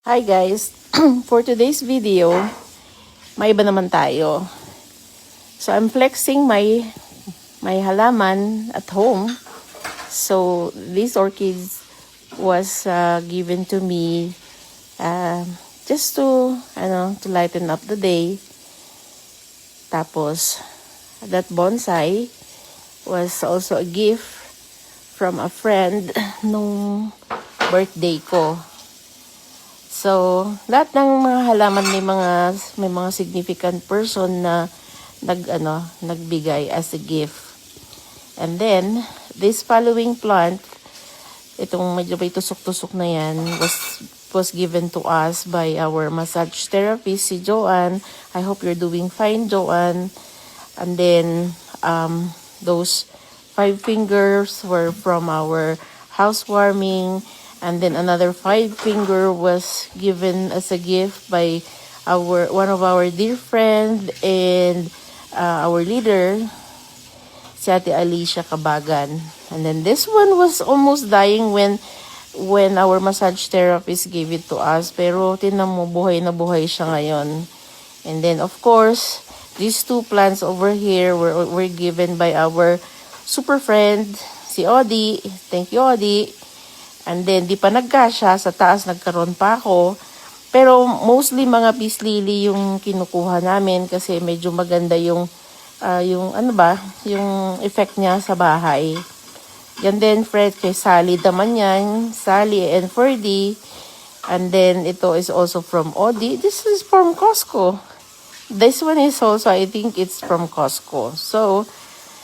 Hi guys! For today's video, may iba naman tayo. So I'm flexing my halaman at home. So these orchids was given to me just to lighten up the day. Tapos that bonsai was also a gift from a friend nung birthday ko. So, lahat ng mga halaman may mga significant person na nagbigay as a gift. And then, this following plant, itong medyo may tusok-tusok na yan, was given to us by our massage therapist, si Joanne. I hope you're doing fine, Joanne. And then, those 5 fingers were from our housewarming. And then another 5 finger was given as a gift by one of our dear friend and our leader, si Ate Alicia Kabagan. And then this one was almost dying when our massage therapist gave it to us. Pero tinan mo, buhay na buhay siya ngayon. And then of course, these 2 plants over here were given by our super friend, si Odi. Thank you, Odi. And then, di pa nagkasya, sa taas nagkaroon pa ako. Pero mostly mga peace lily yung kinukuha namin kasi medyo maganda yung effect niya sa bahay. Yan din, Fred, kay Sally naman yan. Sally and Ferdy. And then, ito is also from Odi. This is from Costco. This one is also, I think it's from Costco. So,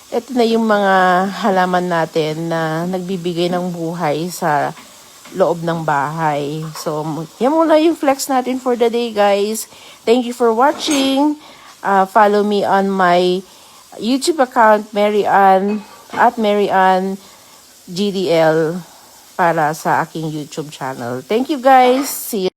ito na yung mga halaman natin na nagbibigay ng buhay sa loob ng bahay. So, yan muna yung flex natin for the day, guys. Thank you for watching. Follow me on my YouTube account, Marianne GDL, para sa aking YouTube channel. Thank you, guys. See you.